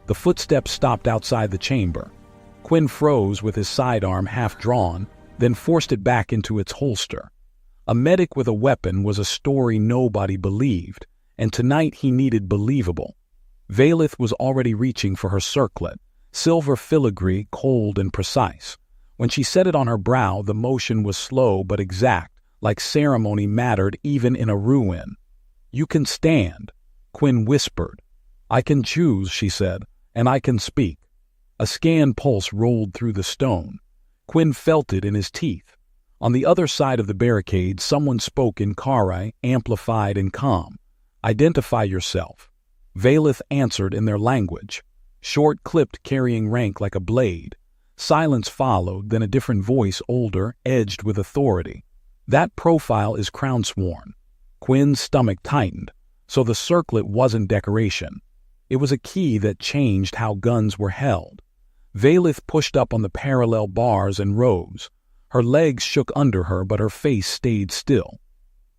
The footsteps stopped outside the chamber. Quinn froze with his sidearm half drawn, then forced it back into its holster. A medic with a weapon was a story nobody believed, and tonight he needed believable. Vaelith was already reaching for her circlet, silver filigree, cold and precise. When she set it on her brow, the motion was slow but exact, like ceremony mattered even in a ruin. "You can stand," Quinn whispered. "I can choose," she said, "and I can speak." A scan pulse rolled through the stone. Quinn felt it in his teeth. On the other side of the barricade, someone spoke in Kharai, amplified and calm. "Identify yourself." Vaelith answered in their language. Short, clipped, carrying rank like a blade. Silence followed, then a different voice, older, edged with authority. "That profile is crown-sworn." Quinn's stomach tightened. So the circlet wasn't decoration. It was a key that changed how guns were held. Vaelith pushed up on the parallel bars and rose. Her legs shook under her, but her face stayed still.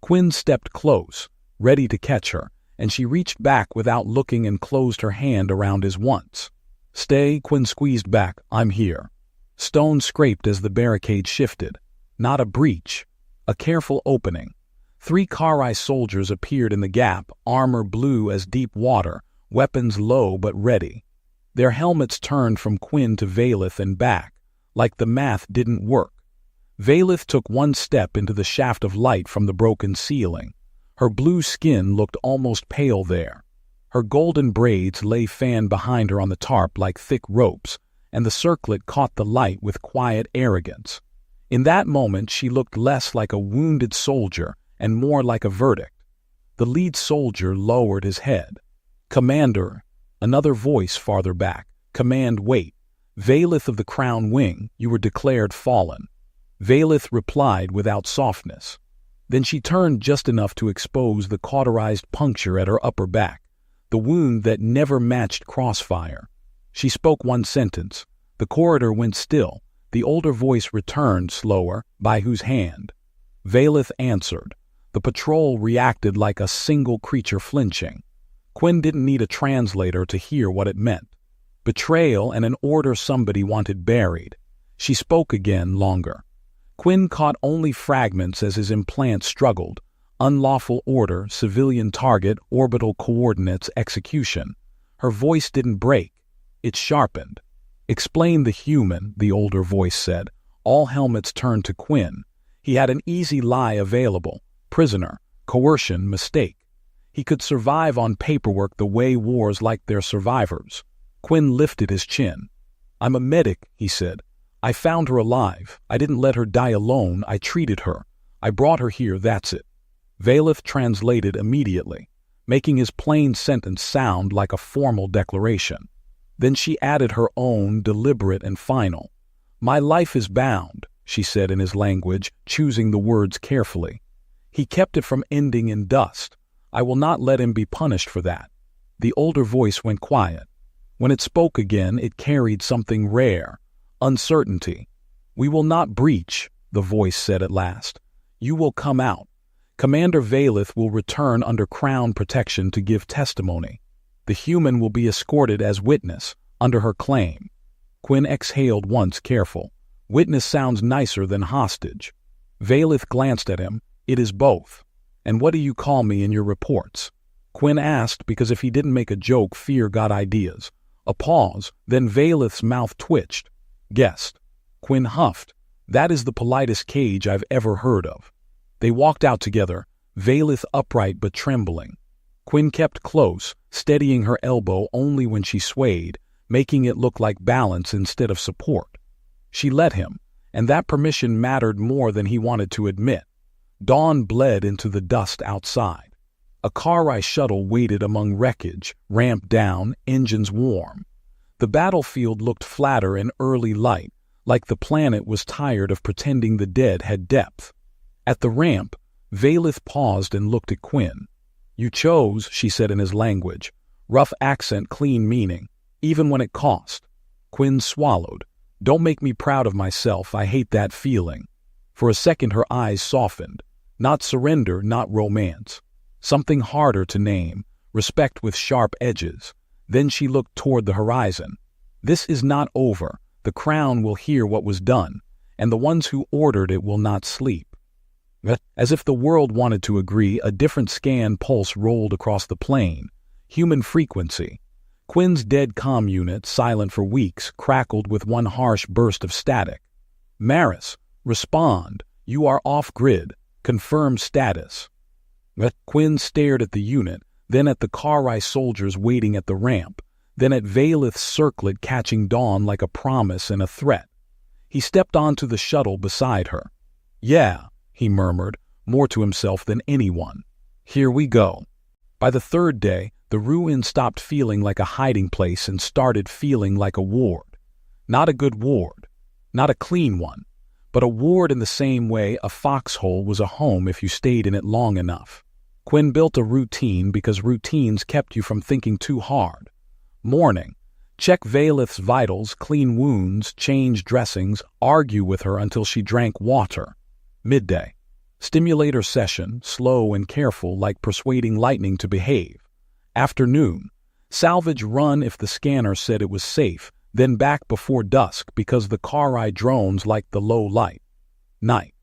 Quinn stepped close, ready to catch her, and she reached back without looking and closed her hand around his once. "Stay," Quinn squeezed back. "I'm here." Stone scraped as the barricade shifted. Not a breach, a careful opening. 3 Kharai soldiers appeared in the gap, armor blue as deep water, weapons low but ready. Their helmets turned from Quinn to Vaelith and back, like the math didn't work. Vaelith took one step into the shaft of light from the broken ceiling. Her blue skin looked almost pale there. Her golden braids lay fanned behind her on the tarp like thick ropes, and the circlet caught the light with quiet arrogance. In that moment, she looked less like a wounded soldier and more like a verdict. The lead soldier lowered his head. "Commander," another voice farther back. "Command, wait. Vaelith of the Crown Wing, you were declared fallen." Vaelith replied without softness. Then she turned just enough to expose the cauterized puncture at her upper back, the wound that never matched crossfire. She spoke one sentence. The corridor went still. The older voice returned, slower, "By whose hand?" Vaelith answered. The patrol reacted like a single creature flinching. Quinn didn't need a translator to hear what it meant. Betrayal and an order somebody wanted buried. She spoke again, longer. Quinn caught only fragments as his implant struggled. Unlawful order, civilian target, orbital coordinates, execution. Her voice didn't break. It sharpened. "Explain the human," the older voice said. All helmets turned to Quinn. He had an easy lie available. Prisoner, coercion, mistake. He could survive on paperwork the way wars like their survivors. Quinn lifted his chin. "I'm a medic," he said. "I found her alive. I didn't let her die alone. I treated her. I brought her here, that's it." Vaelith translated immediately, making his plain sentence sound like a formal declaration. Then she added her own, deliberate and final. "My life is bound," she said in his language, choosing the words carefully. "He kept it from ending in dust. I will not let him be punished for that." The older voice went quiet. When it spoke again, it carried something rare. Uncertainty. "We will not breach," the voice said at last. "You will come out. Commander Vaelith will return under Crown protection to give testimony. The human will be escorted as witness, under her claim." Quinn exhaled once, careful. Witness sounds nicer than hostage. Vaelith glanced at him. "It is both. And what do you call me in your reports?" Quinn asked because if he didn't make a joke, fear got ideas. A pause, then Vaelith's mouth twitched. "Guest." Quinn huffed. "That is the politest cage I've ever heard of." They walked out together, Vaelith upright but trembling. Quinn kept close, steadying her elbow only when she swayed, making it look like balance instead of support. She let him, and that permission mattered more than he wanted to admit. Dawn bled into the dust outside. A Kharai shuttle waited among wreckage, ramped down, engines warm. The battlefield looked flatter in early light, like the planet was tired of pretending the dead had depth. At the ramp, Vaelith paused and looked at Quinn. "You chose," she said in his language. Rough accent, clean meaning, even when it cost. Quinn swallowed. "Don't make me proud of myself, I hate that feeling." For a second her eyes softened. Not surrender, not romance. Something harder to name, respect with sharp edges. Then she looked toward the horizon. "This is not over. The crown will hear what was done, and the ones who ordered it will not sleep." As if the world wanted to agree, a different scan pulse rolled across the plain. Human frequency. Quinn's dead comm unit, silent for weeks, crackled with one harsh burst of static. "Marris, respond. You are off-grid. Confirm status." Quinn stared at the unit, then at the Kharai soldiers waiting at the ramp, then at Vaelith's circlet catching dawn like a promise and a threat. He stepped onto the shuttle beside her. "Yeah," he murmured, more to himself than anyone. "Here we go." By the third day, the ruin stopped feeling like a hiding place and started feeling like a ward. Not a good ward. Not a clean one. But a ward in the same way a foxhole was a home if you stayed in it long enough. Quinn built a routine because routines kept you from thinking too hard. Morning. Check Vaelith's vitals, clean wounds, change dressings, argue with her until she drank water. Midday. Stimulator session, slow and careful like persuading lightning to behave. Afternoon. Salvage run if the scanner said it was safe, then back before dusk because the Kharai drones liked the low light. Night.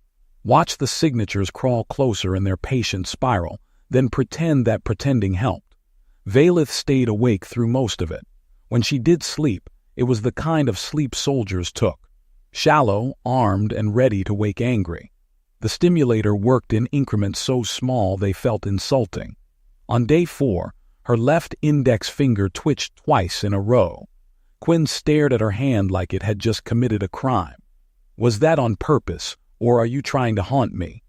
Watch the signatures crawl closer in their patient spiral, then pretend that pretending helped. Vaelith stayed awake through most of it. When she did sleep, it was the kind of sleep soldiers took. Shallow, armed, and ready to wake angry. The stimulator worked in increments so small they felt insulting. On day 4, her left index finger twitched twice in a row. Quinn stared at her hand like it had just committed a crime. "Was that on purpose, or are you trying to haunt me?"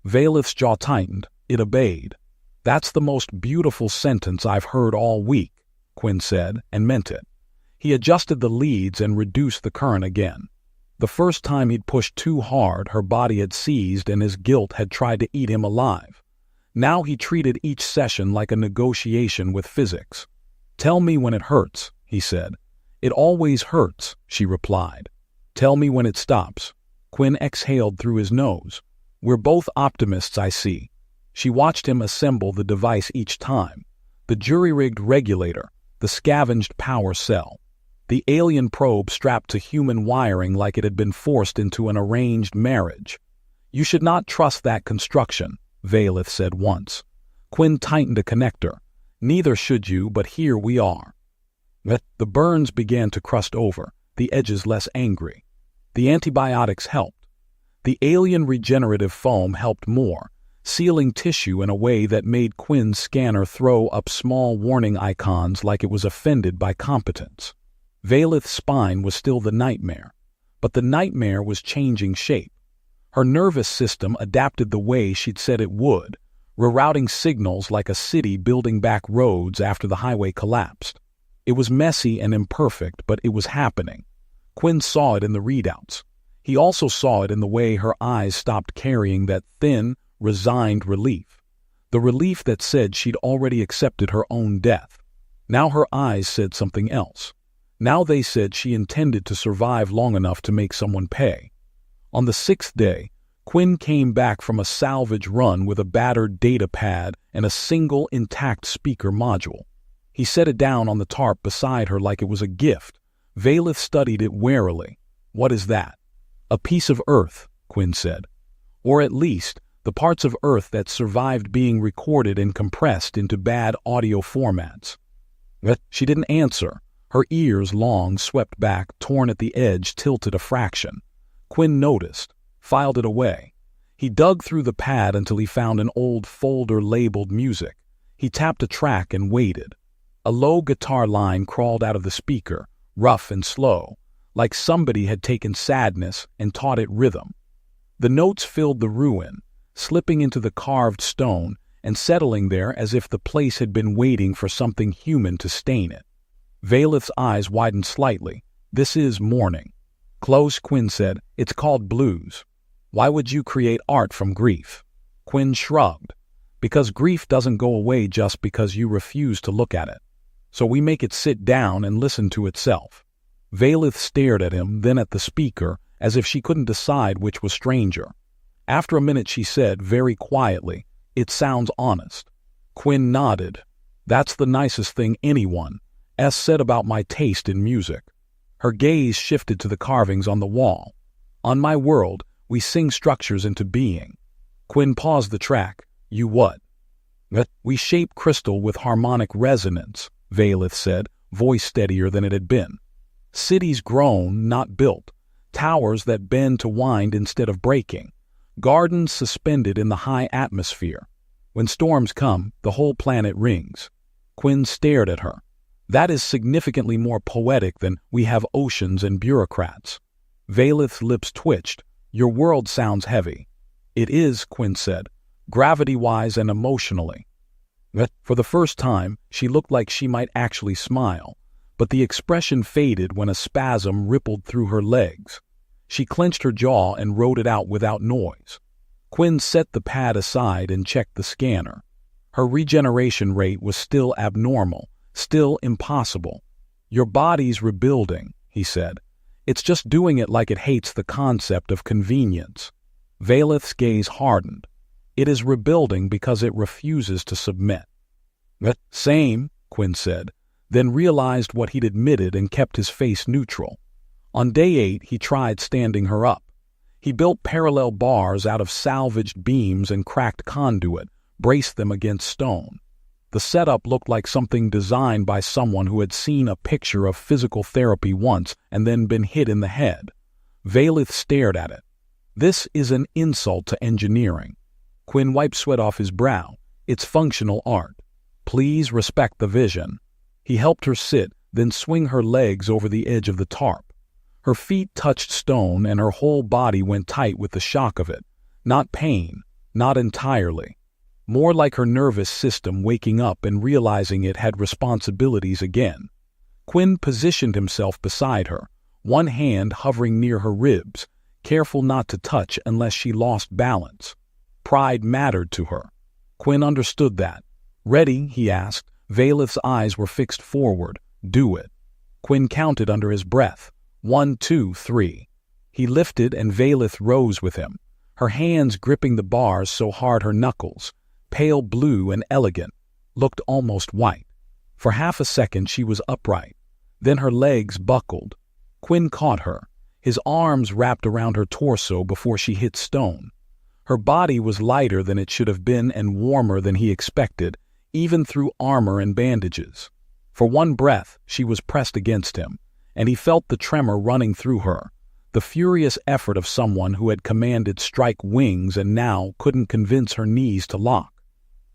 Vaelith's jaw tightened. It obeyed. "That's the most beautiful sentence I've heard all week," Quinn said, and meant it. He adjusted the leads and reduced the current again. The first time he'd pushed too hard, her body had seized and his guilt had tried to eat him alive. Now he treated each session like a negotiation with physics. "Tell me when it hurts," he said. "It always hurts," she replied. "Tell me when it stops." Quinn exhaled through his nose. "We're both optimists, I see." She watched him assemble the device each time. The jury-rigged regulator, the scavenged power cell, the alien probe strapped to human wiring like it had been forced into an arranged marriage. "You should not trust that construction," Vaelith said once. Quinn tightened a connector. "Neither should you, but here we are." The burns began to crust over, the edges less angry. The antibiotics helped. The alien regenerative foam helped more, sealing tissue in a way that made Quinn's scanner throw up small warning icons like it was offended by competence. Vaelith's spine was still the nightmare, but the nightmare was changing shape. Her nervous system adapted the way she'd said it would, rerouting signals like a city building back roads after the highway collapsed. It was messy and imperfect, but it was happening. Quinn saw it in the readouts. He also saw it in the way her eyes stopped carrying that thin, resigned relief. The relief that said she'd already accepted her own death. Now her eyes said something else. Now they said she intended to survive long enough to make someone pay. On the 6th day, Quinn came back from a salvage run with a battered data pad and a single intact speaker module. He set it down on the tarp beside her like it was a gift. Vaelith studied it warily. "What is that?" "A piece of Earth," Quinn said. "Or at least, the parts of Earth that survived being recorded and compressed into bad audio formats." She didn't answer. Her ears, long, swept back, torn at the edge, tilted a fraction. Quinn noticed, filed it away. He dug through the pad until he found an old folder labeled music. He tapped a track and waited. A low guitar line crawled out of the speaker, rough and slow, like somebody had taken sadness and taught it rhythm. The notes filled the ruin, slipping into the carved stone and settling there as if the place had been waiting for something human to stain it. Vaelith's eyes widened slightly. "This is mourning." "Close," Quinn said. "It's called blues." "Why would you create art from grief?" Quinn shrugged. "Because grief doesn't go away just because you refuse to look at it. So we make it sit down and listen to itself." Vaelith stared at him, then at the speaker, as if she couldn't decide which was stranger. After a minute she said, very quietly, "It sounds honest." Quinn nodded. "That's the nicest thing anyone said about my taste in music. Her gaze shifted to the carvings on the wall. On my world, we sing structures into being. Quinn paused the track. You what? We shape crystal with harmonic resonance, Vaelith said, voice steadier than it had been. Cities grown, not built. Towers that bend to wind instead of breaking. Gardens suspended in the high atmosphere. When storms come, the whole planet rings. Quinn stared at her. That is significantly more poetic than we have oceans and bureaucrats. Vaelith's lips twitched. Your world sounds heavy. It is, Quinn said, gravity-wise and emotionally. For the first time, she looked like she might actually smile, but the expression faded when a spasm rippled through her legs. She clenched her jaw and wrote it out without noise. Quinn set the pad aside and checked the scanner. Her regeneration rate was still abnormal, still impossible. Your body's rebuilding, he said. It's just doing it like it hates the concept of convenience. Vaelith's gaze hardened. It is rebuilding because it refuses to submit. Same, Quinn said, then realized what he'd admitted and kept his face neutral. On day 8, he tried standing her up. He built parallel bars out of salvaged beams and cracked conduit, braced them against stone. The setup looked like something designed by someone who had seen a picture of physical therapy once and then been hit in the head. Vaelith stared at it. This is an insult to engineering. Quinn wiped sweat off his brow. It's functional art. Please respect the vision. He helped her sit, then swing her legs over the edge of the tarp. Her feet touched stone and her whole body went tight with the shock of it. Not pain, not entirely. More like her nervous system waking up and realizing it had responsibilities again. Quinn positioned himself beside her, one hand hovering near her ribs, careful not to touch unless she lost balance. Pride mattered to her. Quinn understood that. Ready, he asked. Vaelith's eyes were fixed forward. Do it. Quinn counted under his breath. 1, 2, 3. He lifted and Vaelith rose with him, her hands gripping the bars so hard her knuckles, pale blue and elegant, looked almost white. For half a second she was upright. Then her legs buckled. Quinn caught her, his arms wrapped around her torso before she hit stone. Her body was lighter than it should have been and warmer than he expected, even through armor and bandages. For one breath, she was pressed against him, and he felt the tremor running through her, the furious effort of someone who had commanded strike wings and now couldn't convince her knees to lock.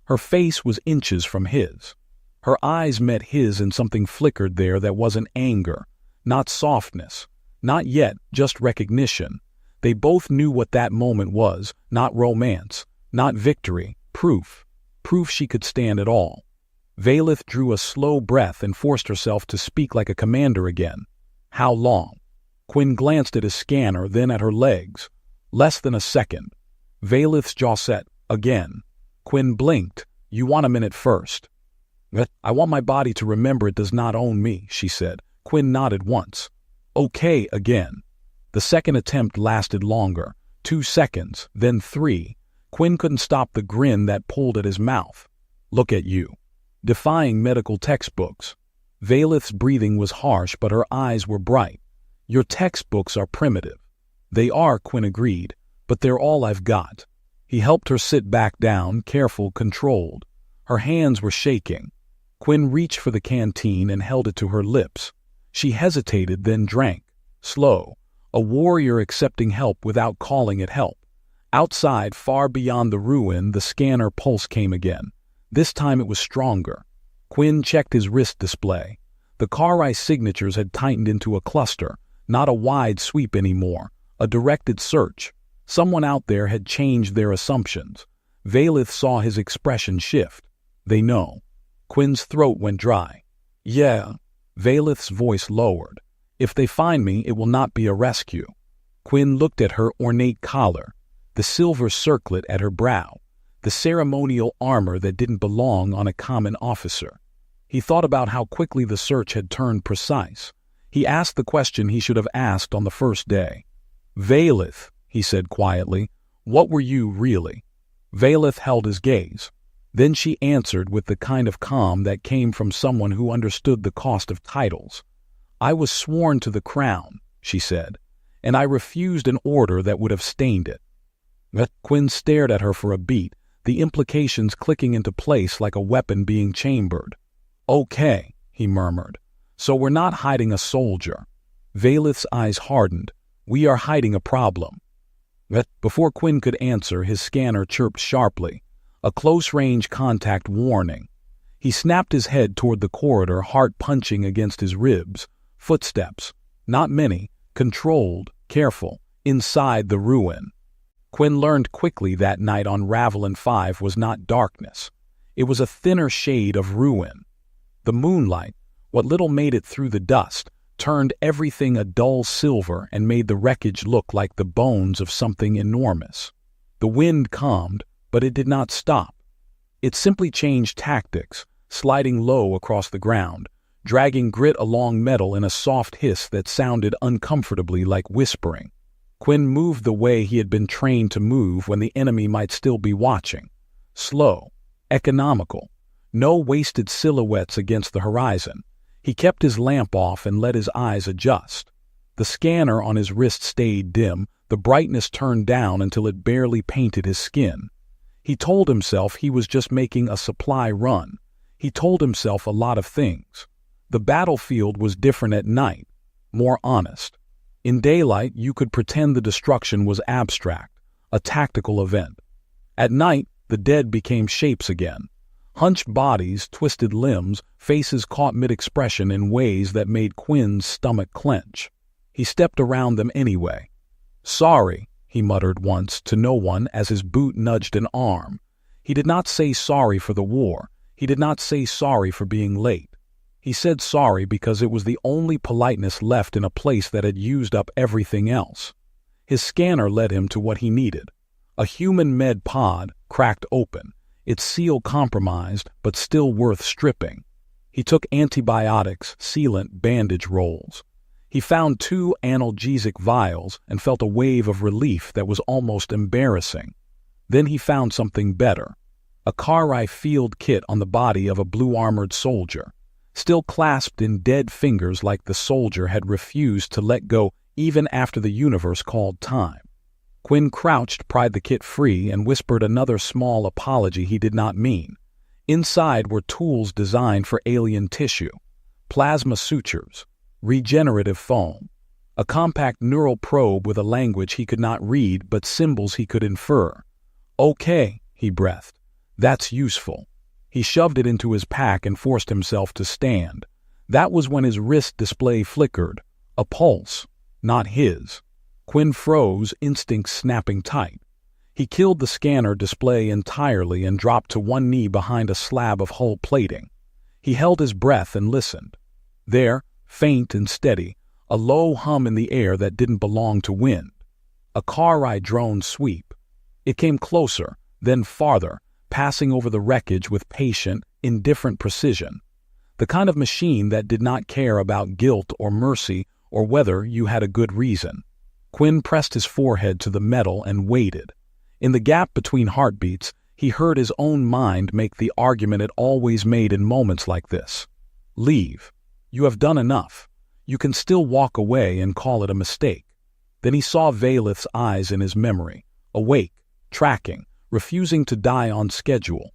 Her face was inches from his. Her eyes met his and something flickered there that wasn't anger, not softness, not yet just recognition. They both knew what that moment was, not romance, not victory, proof she could stand at all. Vaelith drew a slow breath and forced herself to speak like a commander again. How long? Quinn glanced at his scanner, then at her legs. Less than a second. Vaelith's jaw set. Again. Quinn blinked. You want a minute first. I want my body to remember it does not own me, she said. Quinn nodded once. Okay, again. The second attempt lasted longer. 2 seconds, then 3. Quinn couldn't stop the grin that pulled at his mouth. Look at you. Defying medical textbooks. Vaelith's breathing was harsh, but her eyes were bright. Your textbooks are primitive. They are, Quinn agreed, but they're all I've got. He helped her sit back down, careful, controlled. Her hands were shaking. Quinn reached for the canteen and held it to her lips. She hesitated, then drank. Slow. A warrior accepting help without calling it help. Outside, far beyond the ruin, the scanner pulse came again. This time it was stronger. Quinn checked his wrist display. The Kharai signatures had tightened into a cluster, not a wide sweep anymore, a directed search. Someone out there had changed their assumptions. Vaelith saw his expression shift. They know. Quinn's throat went dry. Yeah. Vaelith's voice lowered. If they find me, it will not be a rescue. Quinn looked at her ornate collar, the silver circlet at her brow, the ceremonial armor that didn't belong on a common officer. He thought about how quickly the search had turned precise. He asked the question he should have asked on the first day. Vaelith, he said quietly, what were you really? Vaelith held his gaze. Then she answered with the kind of calm that came from someone who understood the cost of titles. "I was sworn to the crown," she said, "and I refused an order that would have stained it." Quinn stared at her for a beat, the implications clicking into place like a weapon being chambered. "Okay," he murmured. "So we're not hiding a soldier." Vaelith's eyes hardened. "We are hiding a problem." Before Quinn could answer, his scanner chirped sharply. A close-range contact warning. He snapped his head toward the corridor, heart punching against his ribs. Footsteps. Not many. Controlled, careful. Inside the ruin. Quinn learned quickly that night on Ravelin 5 was not darkness. It was a thinner shade of ruin. The moonlight, what little made it through the dust, turned everything a dull silver and made the wreckage look like the bones of something enormous. The wind calmed, but it did not stop. It simply changed tactics, sliding low across the ground, dragging grit along metal in a soft hiss that sounded uncomfortably like whispering. Quinn moved the way he had been trained to move when the enemy might still be watching. Slow, economical, no wasted silhouettes against the horizon. He kept his lamp off and let his eyes adjust. The scanner on his wrist stayed dim, the brightness turned down until it barely painted his skin. He told himself he was just making a supply run. He told himself a lot of things. The battlefield was different at night, more honest. In daylight, you could pretend the destruction was abstract, a tactical event. At night, the dead became shapes again. Hunched bodies, twisted limbs, faces caught mid-expression in ways that made Quinn's stomach clench. He stepped around them anyway. "Sorry," he muttered once to no one as his boot nudged an arm. He did not say sorry for the war. He did not say sorry for being late. He said sorry because it was the only politeness left in a place that had used up everything else. His scanner led him to what he needed. A human med pod, cracked open, its seal compromised but still worth stripping. He took antibiotics, sealant, bandage rolls. He found 2 analgesic vials and felt a wave of relief that was almost embarrassing. Then he found something better. A Kharai field kit on the body of a blue-armored soldier, still clasped in dead fingers like the soldier had refused to let go even after the universe called time. Quinn crouched, pried the kit free, and whispered another small apology he did not mean. Inside were tools designed for alien tissue, plasma sutures, regenerative foam, a compact neural probe with a language he could not read but symbols he could infer. "Okay," he breathed. "That's useful." He shoved it into his pack and forced himself to stand. That was when his wrist display flickered. A pulse, not his. Quinn froze, instincts snapping tight. He killed the scanner display entirely and dropped to one knee behind a slab of hull plating. He held his breath and listened. There, faint and steady, a low hum in the air that didn't belong to wind. A Kharai drone sweep. It came closer, then farther, passing over the wreckage with patient, indifferent precision. The kind of machine that did not care about guilt or mercy or whether you had a good reason. Quinn pressed his forehead to the metal and waited. In the gap between heartbeats, he heard his own mind make the argument it always made in moments like this. Leave. You have done enough. You can still walk away and call it a mistake. Then he saw Vaelith's eyes in his memory, awake, tracking, refusing to die on schedule.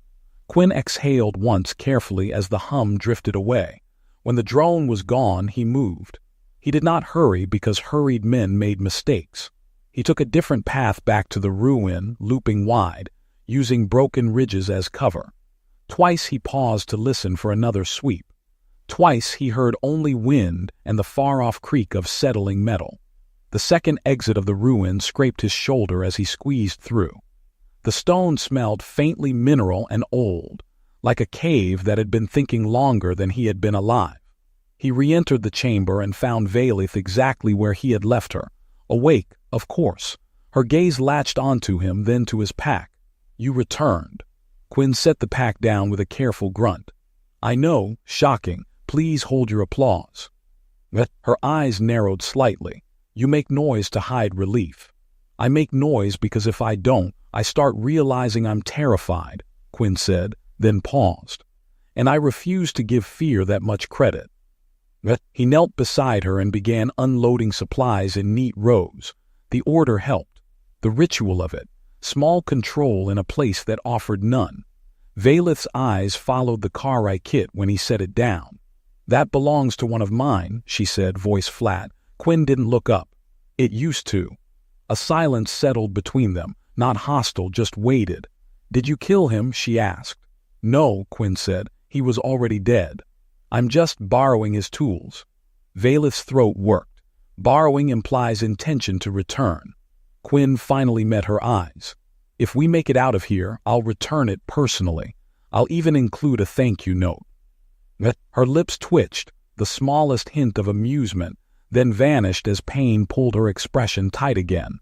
Quinn exhaled once carefully as the hum drifted away. When the drone was gone, he moved. He did not hurry because hurried men made mistakes. He took a different path back to the ruin, looping wide, using broken ridges as cover. Twice he paused to listen for another sweep. Twice he heard only wind and the far-off creak of settling metal. The second exit of the ruin scraped his shoulder as he squeezed through. The stone smelled faintly mineral and old, like a cave that had been thinking longer than he had been alive. He re-entered the chamber and found Vaelith exactly where he had left her, awake, of course. Her gaze latched onto him, then to his pack. "You returned." Quinn set the pack down with a careful grunt. "I know, shocking. Please hold your applause." Her eyes narrowed slightly. "You make noise to hide relief." "I make noise because if I don't, I start realizing I'm terrified," Quinn said, then paused. And I refuse to give fear that much credit. He knelt beside her and began unloading supplies in neat rows. The order helped. The ritual of it. Small control in a place that offered none. Vaelith's eyes followed the Kharai kit when he set it down. "That belongs to one of mine," she said, voice flat. Quinn didn't look up. "It used to." A silence settled between them, not hostile, just waited. "Did you kill him?" she asked. "No," Quinn said. "He was already dead. I'm just borrowing his tools." Vaelith's throat worked. Borrowing implies intention to return. Quinn finally met her eyes. "If we make it out of here, I'll return it personally. I'll even include a thank you note." Her lips twitched, the smallest hint of amusement, then vanished as pain pulled her expression tight again.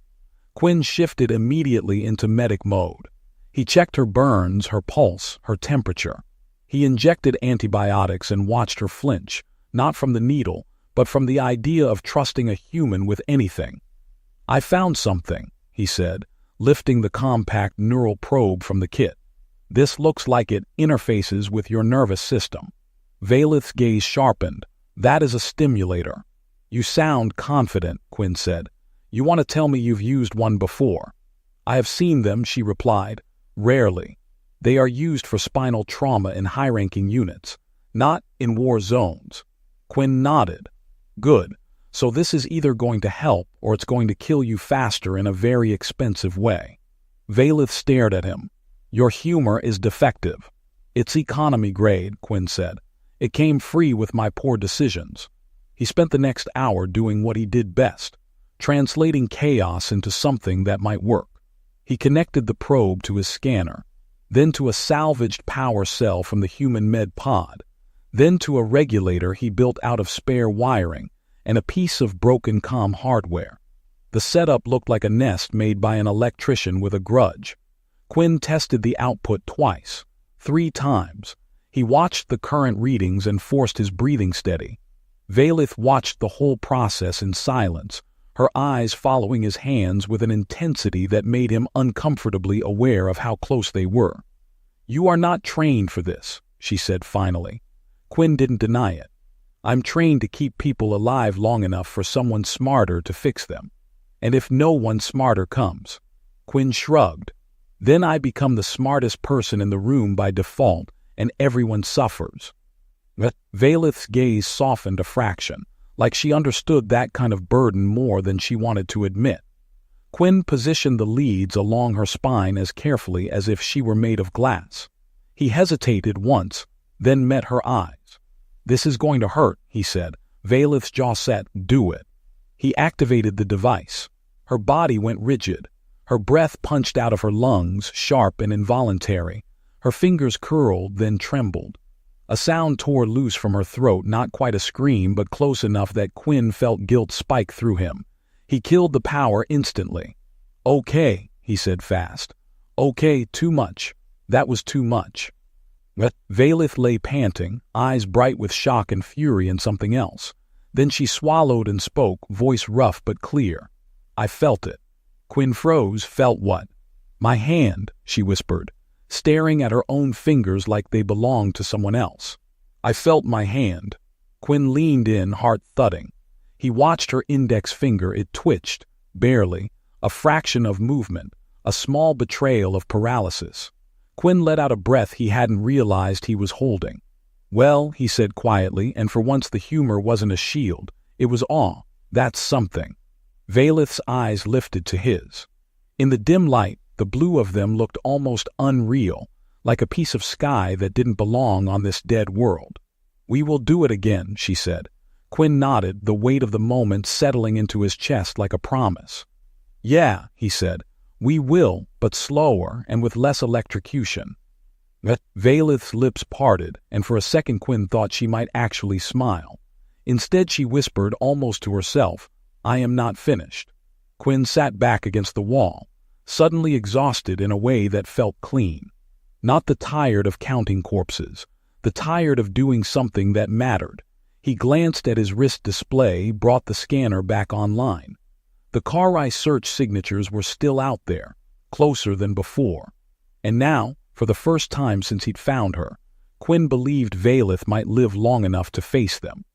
Quinn shifted immediately into medic mode. He checked her burns, her pulse, her temperature. He injected antibiotics and watched her flinch, not from the needle, but from the idea of trusting a human with anything. "I found something," he said, lifting the compact neural probe from the kit. "This looks like it interfaces with your nervous system." Vaelith's gaze sharpened. "That is a stimulator." "You sound confident," Quinn said. "You want to tell me you've used one before?" "I have seen them," she replied. "Rarely. They are used for spinal trauma in high-ranking units, not in war zones." Quinn nodded. "Good. So this is either going to help or it's going to kill you faster in a very expensive way." Vaelith stared at him. "Your humor is defective." "It's economy grade," Quinn said. "It came free with my poor decisions." He spent the next hour doing what he did best, translating chaos into something that might work. He connected the probe to his scanner, then to a salvaged power cell from the human med pod, then to a regulator he built out of spare wiring and a piece of broken comm hardware. The setup looked like a nest made by an electrician with a grudge. Quinn tested the output twice, 3 times. He watched the current readings and forced his breathing steady. Vaelith watched the whole process in silence, her eyes following his hands with an intensity that made him uncomfortably aware of how close they were. "You are not trained for this," she said finally. Quinn didn't deny it. "I'm trained to keep people alive long enough for someone smarter to fix them. And if no one smarter comes." Quinn shrugged. "Then I become the smartest person in the room by default, and everyone suffers." Vaelith's gaze softened a fraction, like she understood that kind of burden more than she wanted to admit. Quinn positioned the leads along her spine as carefully as if she were made of glass. He hesitated once, then met her eyes. "This is going to hurt," he said. Vaelith's jaw set. "Do it." He activated the device. Her body went rigid. Her breath punched out of her lungs, sharp and involuntary. Her fingers curled, then trembled. A sound tore loose from her throat, not quite a scream, but close enough that Quinn felt guilt spike through him. He killed the power instantly. "Okay," he said fast. "Okay, too much. That was too much." Vaelith lay panting, eyes bright with shock and fury and something else. Then she swallowed and spoke, voice rough but clear. "I felt it." Quinn froze. "Felt what?" "My hand," she whispered, staring at her own fingers like they belonged to someone else. "I felt my hand." Quinn leaned in, heart thudding. He watched her index finger. It twitched, barely, a fraction of movement, a small betrayal of paralysis. Quinn let out a breath he hadn't realized he was holding. "Well," he said quietly, and for once the humor wasn't a shield. It was awe. "That's something." Vaelith's eyes lifted to his. In the dim light, the blue of them looked almost unreal, like a piece of sky that didn't belong on this dead world. "We will do it again," she said. Quinn nodded, the weight of the moment settling into his chest like a promise. "Yeah," he said. "We will, but slower and with less electrocution." Vaelith's lips parted, and for a second Quinn thought she might actually smile. Instead she whispered, almost to herself, "I am not finished." Quinn sat back against the wall, suddenly exhausted in a way that felt clean. Not the tired of counting corpses, the tired of doing something that mattered. He glanced at his wrist display, brought the scanner back online. The Kharai search signatures were still out there, closer than before. And now, For the first time since he'd found her, Quinn believed Vaelith might live long enough to face them.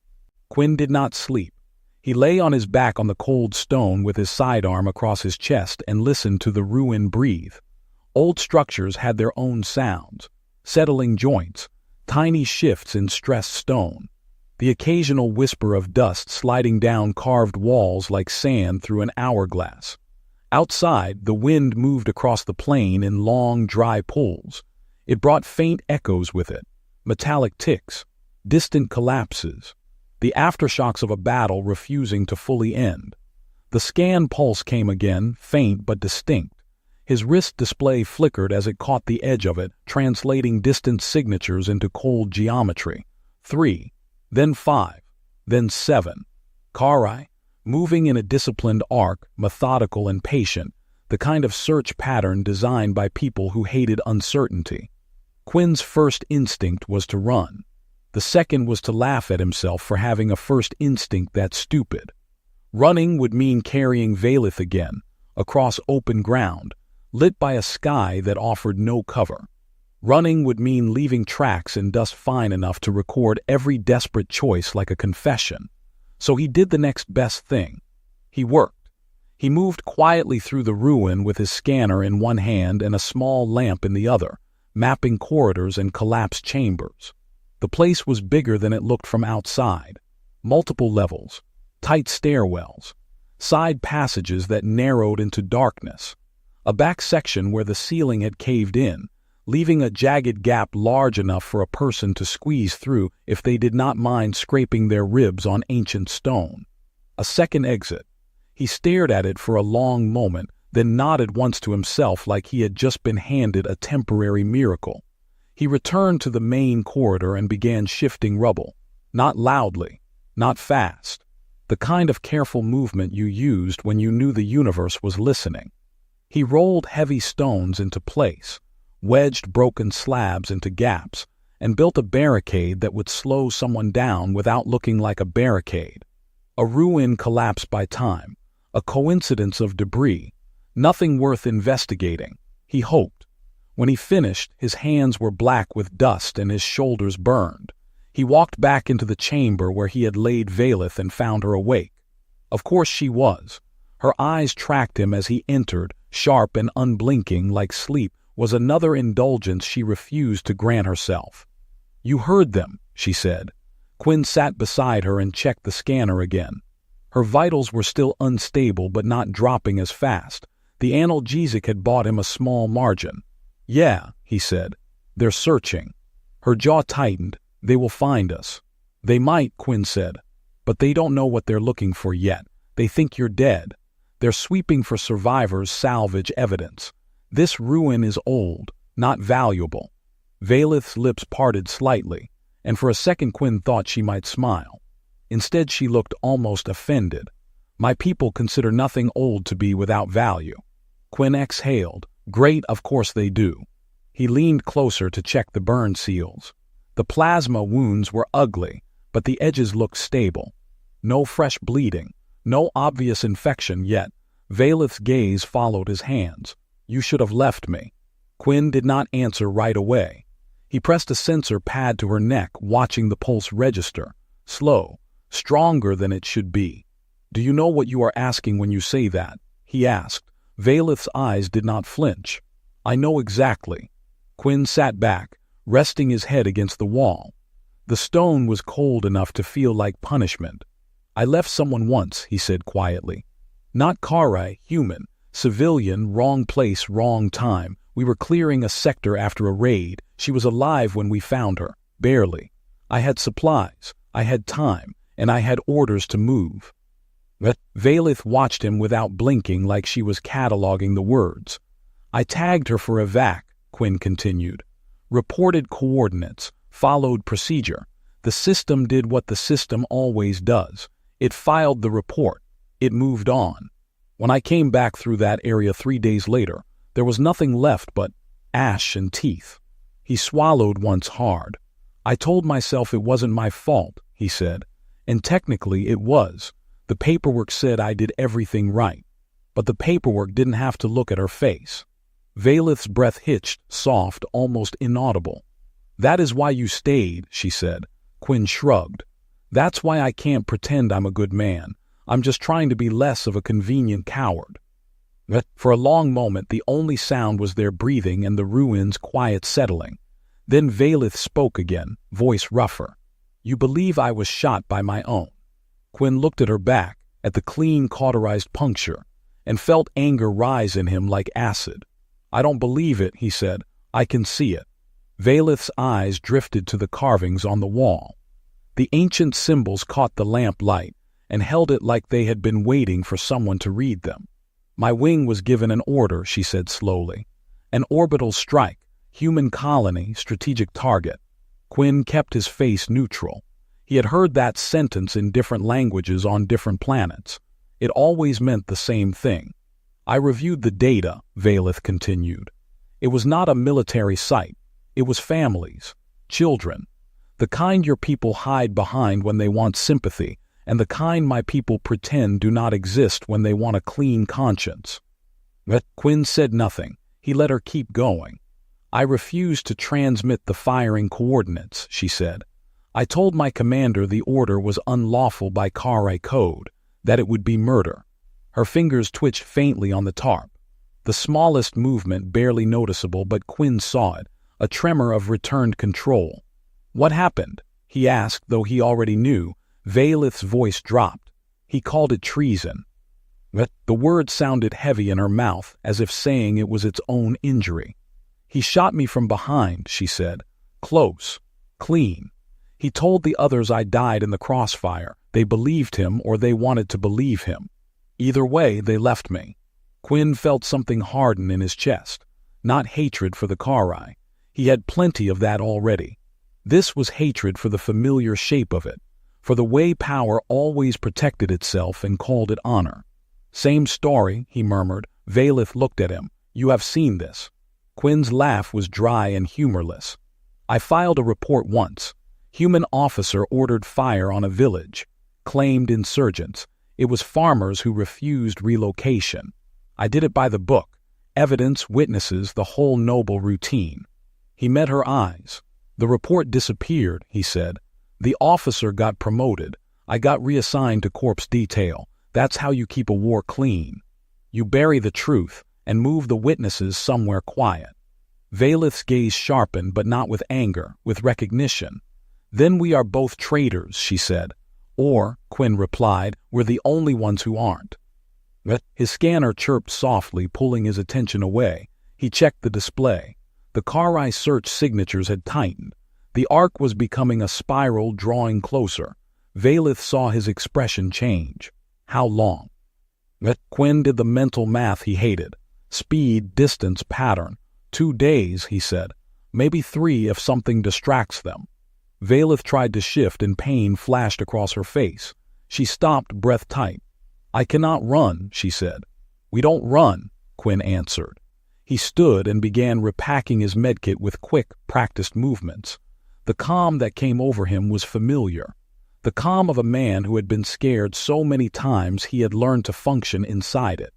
Quinn did not sleep. He lay on his back on the cold stone with his sidearm across his chest and listened to the ruin breathe. Old structures had their own sounds, settling joints, tiny shifts in stressed stone, the occasional whisper of dust sliding down carved walls like sand through an hourglass. Outside, the wind moved across the plain in long, dry pulls. It brought faint echoes with it, metallic ticks, distant collapses, the aftershocks of a battle refusing to fully end. The scan pulse came again, faint but distinct. His wrist display flickered as it caught the edge of it, translating distant signatures into cold geometry. 3, then 5, then 7. Kharai, moving in a disciplined arc, methodical and patient, the kind of search pattern designed by people who hated uncertainty. Quinn's first instinct was to run. The second was to laugh at himself for having a first instinct that stupid. Running would mean carrying Vaelith again, across open ground, lit by a sky that offered no cover. Running would mean leaving tracks in dust fine enough to record every desperate choice like a confession. So he did the next best thing. He worked. He moved quietly through the ruin with his scanner in one hand and a small lamp in the other, mapping corridors and collapsed chambers. The place was bigger than it looked from outside. Multiple levels, tight stairwells, side passages that narrowed into darkness, a back section where the ceiling had caved in, leaving a jagged gap large enough for a person to squeeze through if they did not mind scraping their ribs on ancient stone. A second exit. He stared at it for a long moment, then nodded once to himself like he had just been handed a temporary miracle. He returned to the main corridor and began shifting rubble. Not loudly, not fast. The kind of careful movement you used when you knew the universe was listening. He rolled heavy stones into place, wedged broken slabs into gaps, and built a barricade that would slow someone down without looking like a barricade. A ruin collapsed by time, a coincidence of debris, nothing worth investigating, he hoped. When he finished, his hands were black with dust and his shoulders burned. He walked back into the chamber where he had laid Vaelith and found her awake. Of course she was. Her eyes tracked him as he entered, sharp and unblinking like sleep was another indulgence she refused to grant herself. "You heard them," she said. Quinn sat beside her and checked the scanner again. Her vitals were still unstable but not dropping as fast. The analgesic had bought him a small margin. "Yeah," he said. "They're searching." Her jaw tightened. "They will find us." "They might," Quinn said. "But they don't know what they're looking for yet. They think you're dead. They're sweeping for survivors' salvage evidence. This ruin is old, not valuable." Vaelith's lips parted slightly, and for a second Quinn thought she might smile. Instead she looked almost offended. "My people consider nothing old to be without value." Quinn exhaled. "Great, of course they do." He leaned closer to check the burn seals. The plasma wounds were ugly, but the edges looked stable. No fresh bleeding, no obvious infection yet. Vaelith's gaze followed his hands. "You should have left me." Quinn did not answer right away. He pressed a sensor pad to her neck, watching the pulse register. Slow, stronger than it should be. "Do you know what you are asking when you say that?" he asked. Vaelith's eyes did not flinch. "I know exactly." Quinn sat back, resting his head against the wall. The stone was cold enough to feel like punishment. "I left someone once," he said quietly. "Not Kharai, human. Civilian, wrong place, wrong time. We were clearing a sector after a raid. She was alive when we found her. Barely. I had supplies. I had time. And I had orders to move." Vaelith watched him without blinking like she was cataloging the words. "I tagged her for evac," Quinn continued. "Reported coordinates. Followed procedure. The system did what the system always does. It filed the report. It moved on. When I came back through that area 3 days later, there was nothing left but ash and teeth." He swallowed once hard. "I told myself it wasn't my fault," he said. "And technically it was. The paperwork said I did everything right. But the paperwork didn't have to look at her face." Vaelith's breath hitched, soft, almost inaudible. "That is why you stayed," she said. Quinn shrugged. "That's why I can't pretend I'm a good man. I'm just trying to be less of a convenient coward." For a long moment, the only sound was their breathing and the ruins' quiet settling. Then Vaelith spoke again, voice rougher. "You believe I was shot by my own." Quinn looked at her back, at the clean, cauterized puncture, and felt anger rise in him like acid. "I don't believe it," he said. "I can see it." Vaelith's eyes drifted to the carvings on the wall. The ancient symbols caught the lamp light and held it like they had been waiting for someone to read them. "My wing was given an order," she said slowly. "An orbital strike, human colony, strategic target." Quinn kept his face neutral. He had heard that sentence in different languages on different planets. It always meant the same thing. "I reviewed the data," Vaelith continued. "It was not a military site. It was families, children. The kind your people hide behind when they want sympathy, and the kind my people pretend do not exist when they want a clean conscience." But Quinn said nothing. He let her keep going. "I refused to transmit the firing coordinates," she said. "I told my commander the order was unlawful by Kharai code, that it would be murder." Her fingers twitched faintly on the tarp. The smallest movement barely noticeable, but Quinn saw it, a tremor of returned control. "What happened?" he asked, though he already knew. Vaelith's voice dropped. "He called it treason." But the word sounded heavy in her mouth, as if saying it was its own injury. "He shot me from behind," she said. "Close. Clean. He told the others I died in the crossfire. They believed him, or they wanted to believe him. Either way, they left me." Quinn felt something harden in his chest. Not hatred for the Kharai. He had plenty of that already. This was hatred for the familiar shape of it, for the way power always protected itself and called it honor. "Same story," he murmured. Vaelith looked at him. "You have seen this." Quinn's laugh was dry and humorless. "I filed a report once. Human officer ordered fire on a village. Claimed insurgents. It was farmers who refused relocation. I did it by the book. Evidence, witnesses, the whole noble routine." He met her eyes. "The report disappeared," he said. "The officer got promoted. I got reassigned to corpse detail. That's how you keep a war clean. You bury the truth and move the witnesses somewhere quiet." Vaelith's gaze sharpened, but not with anger, with recognition. "Then we are both traitors," she said. "Or," Quinn replied, "we're the only ones who aren't." His scanner chirped softly, pulling his attention away. He checked the display. The Kharai search signatures had tightened. The arc was becoming a spiral, drawing closer. Vaelith saw his expression change. How long? Quinn did the mental math he hated. Speed, distance, pattern. 2 days, he said. Maybe 3 if something distracts them. Vaelith tried to shift and pain flashed across her face. She stopped, breath tight. "I cannot run," she said. "We don't run," Quinn answered. He stood and began repacking his medkit with quick, practiced movements. The calm that came over him was familiar. The calm of a man who had been scared so many times he had learned to function inside it.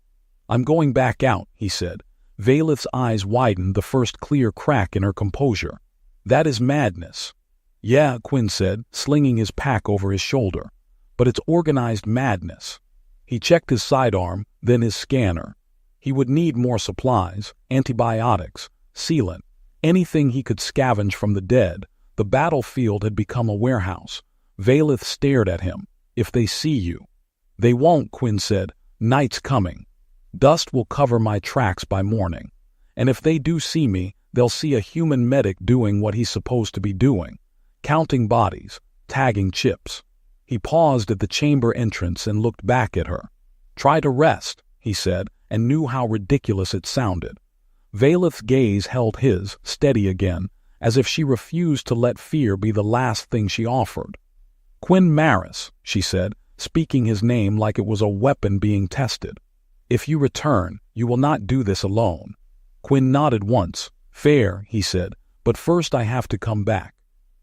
"I'm going back out," he said. Vaelith's eyes widened, the first clear crack in her composure. "That is madness." "Yeah," Quinn said, slinging his pack over his shoulder. "But it's organized madness." He checked his sidearm, then his scanner. He would need more supplies, antibiotics, sealant, anything he could scavenge from the dead. The battlefield had become a warehouse. Vaelith stared at him. "If they see you." "They won't," Quinn said. "Night's coming. Dust will cover my tracks by morning. And if they do see me, they'll see a human medic doing what he's supposed to be doing. Counting bodies, tagging chips." He paused at the chamber entrance and looked back at her. "Try to rest," he said, and knew how ridiculous it sounded. Vaelith's gaze held his, steady again, as if she refused to let fear be the last thing she offered. "Quinn Marris," she said, speaking his name like it was a weapon being tested. "If you return, you will not do this alone." Quinn nodded once. "Fair," he said, "but first I have to come back."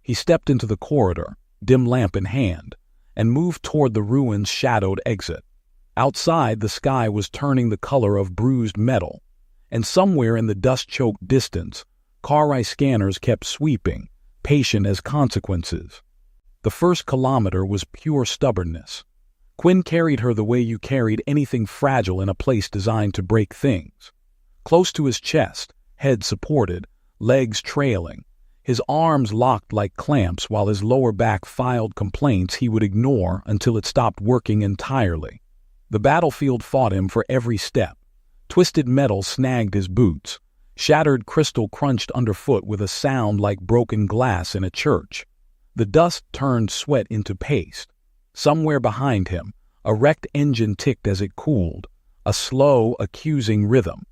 He stepped into the corridor, dim lamp in hand, and moved toward the ruins' shadowed exit. Outside, the sky was turning the color of bruised metal. And somewhere in the dust-choked distance, Kharai scanners kept sweeping, patient as consequences. The first kilometer was pure stubbornness. Quinn carried her the way you carried anything fragile in a place designed to break things. Close to his chest, head supported, legs trailing, his arms locked like clamps while his lower back filed complaints he would ignore until it stopped working entirely. The battlefield fought him for every step. Twisted metal snagged his boots. Shattered crystal crunched underfoot with a sound like broken glass in a church. The dust turned sweat into paste. Somewhere behind him, a wrecked engine ticked as it cooled, a slow, accusing rhythm.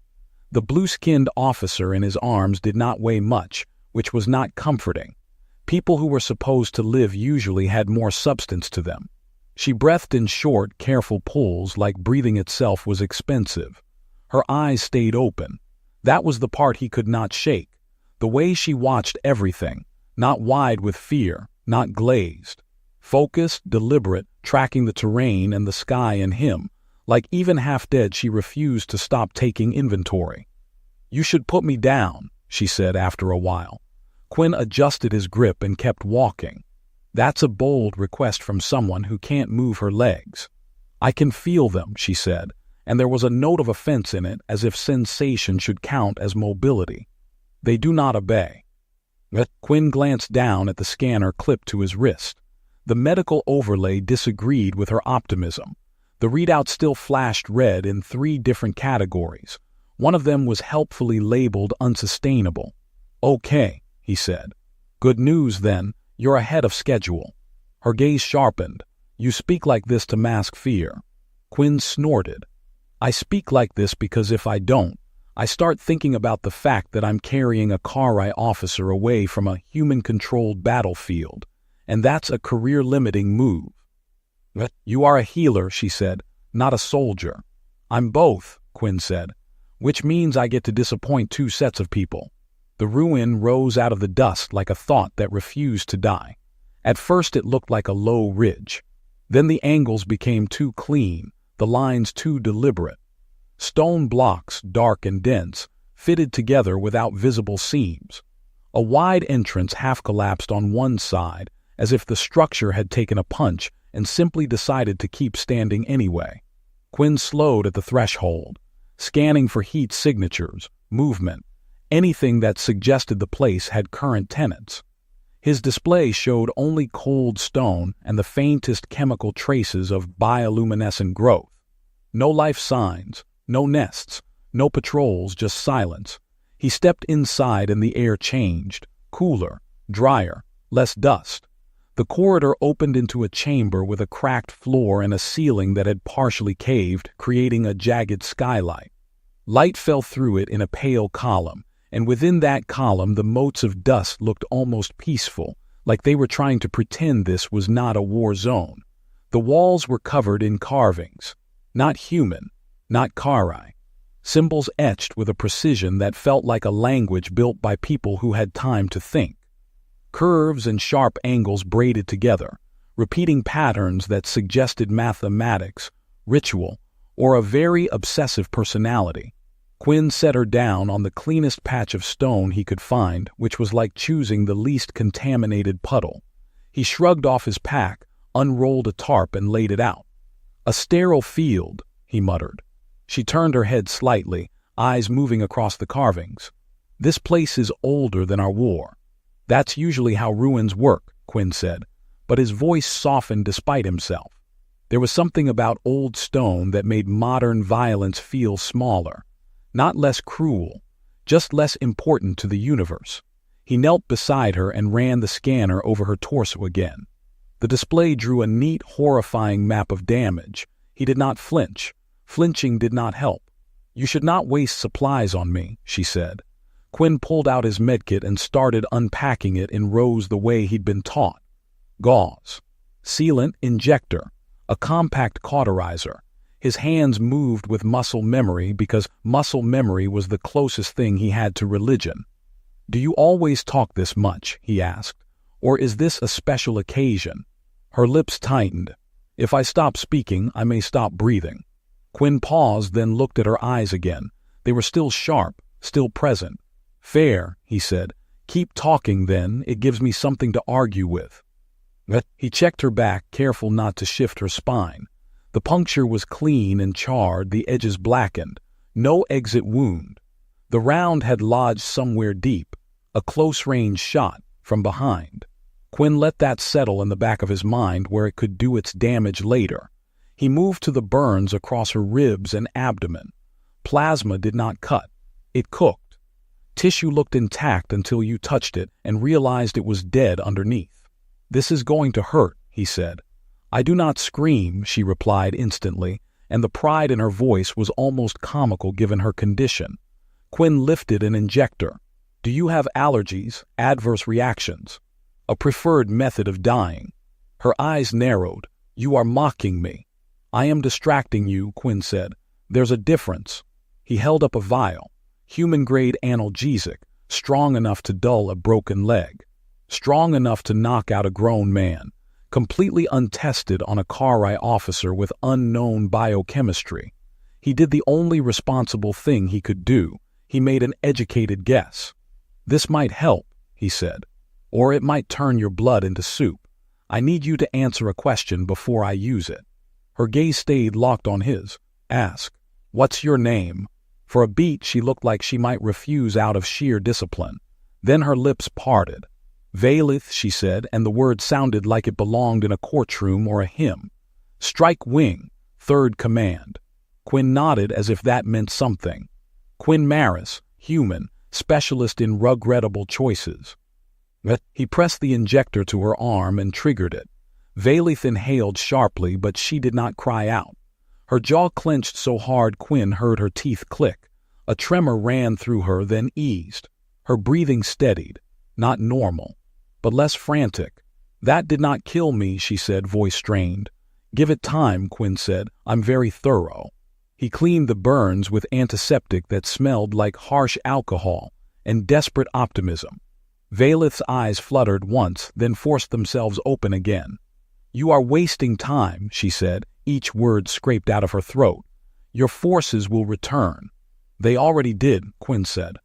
The blue-skinned officer in his arms did not weigh much, which was not comforting. People who were supposed to live usually had more substance to them. She breathed in short, careful pulls like breathing itself was expensive. Her eyes stayed open. That was the part he could not shake. The way she watched everything, not wide with fear, not glazed. Focused, deliberate, tracking the terrain and the sky and him. Like even half-dead, she refused to stop taking inventory. "You should put me down," she said after a while. Quinn adjusted his grip and kept walking. "That's a bold request from someone who can't move her legs." "I can feel them," she said, and there was a note of offense in it, as if sensation should count as mobility. "They do not obey." Quinn glanced down at the scanner clipped to his wrist. The medical overlay disagreed with her optimism. The readout still flashed red in 3 different categories. One of them was helpfully labeled unsustainable. "Okay," he said. "Good news, then. You're ahead of schedule." Her gaze sharpened. "You speak like this to mask fear." Quinn snorted. "I speak like this because if I don't, I start thinking about the fact that I'm carrying a Kharai officer away from a human-controlled battlefield, and that's a career-limiting move." "You are a healer," she said, "not a soldier." "I'm both," Quinn said, "which means I get to disappoint 2 sets of people." The ruin rose out of the dust like a thought that refused to die. At first it looked like a low ridge. Then the angles became too clean, the lines too deliberate. Stone blocks, dark and dense, fitted together without visible seams. A wide entrance half collapsed on one side, as if the structure had taken a punch and simply decided to keep standing anyway. Quinn slowed at the threshold, scanning for heat signatures, movement, anything that suggested the place had current tenants. His display showed only cold stone and the faintest chemical traces of bioluminescent growth. No life signs, no nests, no patrols, just silence. He stepped inside and the air changed, cooler, drier, less dust. The corridor opened into a chamber with a cracked floor and a ceiling that had partially caved, creating a jagged skylight. Light fell through it in a pale column, and within that column the motes of dust looked almost peaceful, like they were trying to pretend this was not a war zone. The walls were covered in carvings. Not human, not Kharai. Symbols etched with a precision that felt like a language built by people who had time to think. Curves and sharp angles braided together, repeating patterns that suggested mathematics, ritual, or a very obsessive personality. Quinn set her down on the cleanest patch of stone he could find, which was like choosing the least contaminated puddle. He shrugged off his pack, unrolled a tarp and laid it out. "A sterile field," he muttered. She turned her head slightly, eyes moving across the carvings. "This place is older than our war." "That's usually how ruins work," Quinn said, but his voice softened despite himself. There was something about old stone that made modern violence feel smaller. Not less cruel, just less important to the universe. He knelt beside her and ran the scanner over her torso again. The display drew a neat, horrifying map of damage. He did not flinch. Flinching did not help. "You should not waste supplies on me," she said. Quinn pulled out his medkit and started unpacking it in rows the way he'd been taught. Gauze, sealant injector, a compact cauterizer. His hands moved with muscle memory because muscle memory was the closest thing he had to religion. "Do you always talk this much?" he asked. "Or is this a special occasion?" Her lips tightened. "If I stop speaking, I may stop breathing." Quinn paused, then looked at her eyes again. They were still sharp, still present. "Fair," he said. "Keep talking then, it gives me something to argue with." He checked her back, careful not to shift her spine. The puncture was clean and charred, the edges blackened. No exit wound. The round had lodged somewhere deep, a close-range shot from behind. Quinn let that settle in the back of his mind where it could do its damage later. He moved to the burns across her ribs and abdomen. Plasma did not cut. It cooked. Tissue looked intact until you touched it and realized it was dead underneath. "This is going to hurt," he said. "I do not scream," she replied instantly, and the pride in her voice was almost comical given her condition. Quinn lifted an injector. "Do you have allergies, adverse reactions? A preferred method of dying?" Her eyes narrowed. "You are mocking me." "I am distracting you," Quinn said. "There's a difference." He held up a vial. Human-grade analgesic, strong enough to dull a broken leg. Strong enough to knock out a grown man. Completely untested on a Kharai officer with unknown biochemistry. He did the only responsible thing he could do. He made an educated guess. "This might help," he said. "Or it might turn your blood into soup. I need you to answer a question before I use it." Her gaze stayed locked on his. "Ask. What's your name?" For a beat she looked like she might refuse out of sheer discipline. Then her lips parted. "Vaelith," she said, and the word sounded like it belonged in a courtroom or a hymn. "Strike wing, third command." Quinn nodded as if that meant something. "Quinn Marris, human, specialist in regrettable choices." He pressed the injector to her arm and triggered it. Vaelith inhaled sharply, but she did not cry out. Her jaw clenched so hard Quinn heard her teeth click. A tremor ran through her, then eased. Her breathing steadied. Not normal, but less frantic. "That did not kill me," she said, voice strained. "Give it time," Quinn said. "I'm very thorough." He cleaned the burns with antiseptic that smelled like harsh alcohol and desperate optimism. Vaelith's eyes fluttered once, then forced themselves open again. "You are wasting time," she said, each word scraped out of her throat. "Your forces will return." "They already did," Quinn said.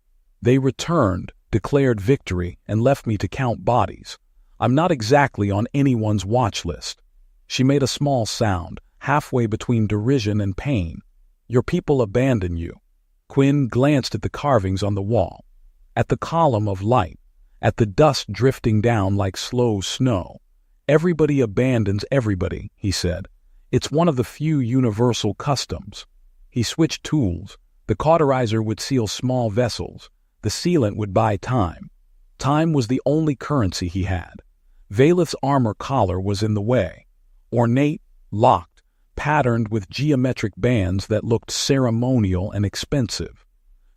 "They returned, declared victory, and left me to count bodies. I'm not exactly on anyone's watch list." She made a small sound, halfway between derision and pain. "Your people abandon you." Quinn glanced at the carvings on the wall, at the column of light, at the dust drifting down like slow snow. "Everybody abandons everybody," he said. "It's one of the few universal customs." He switched tools. The cauterizer would seal small vessels. The sealant would buy time. Time was the only currency he had. Vaelith's armor collar was in the way. Ornate, locked, patterned with geometric bands that looked ceremonial and expensive.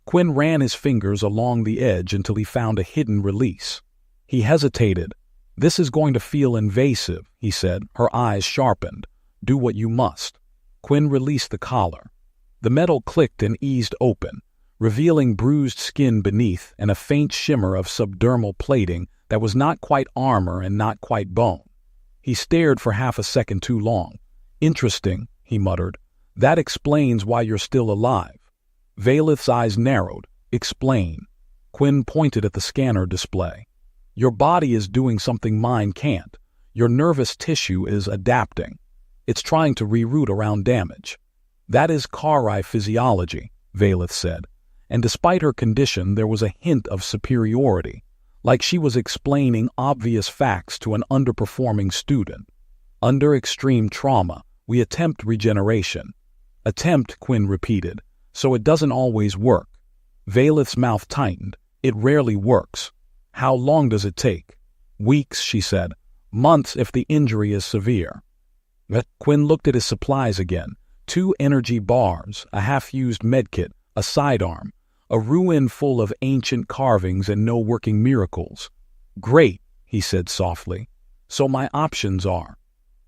Quinn ran his fingers along the edge until he found a hidden release. He hesitated. "This is going to feel invasive," he said, her eyes sharpened. "Do what you must." Quinn released the collar. The metal clicked and eased open, revealing bruised skin beneath and a faint shimmer of subdermal plating that was not quite armor and not quite bone. He stared for half a second too long. "Interesting," he muttered. "That explains why you're still alive." Vaelith's eyes narrowed. "Explain." Quinn pointed at the scanner display. "Your body is doing something mine can't. Your nervous tissue is adapting. It's trying to reroute around damage." "That is Kharai physiology," Vaelith said, and despite her condition there was a hint of superiority, like she was explaining obvious facts to an underperforming student. "Under extreme trauma, we attempt regeneration." "Attempt," Quinn repeated, "so it doesn't always work." Vaelith's mouth tightened. "It rarely works." "How long does it take?" "Weeks," she said. "Months if the injury is severe." Quinn looked at his supplies again. 2 energy bars, a half-used medkit, a sidearm, a ruin full of ancient carvings and no working miracles. "Great," he said softly. "So my options are,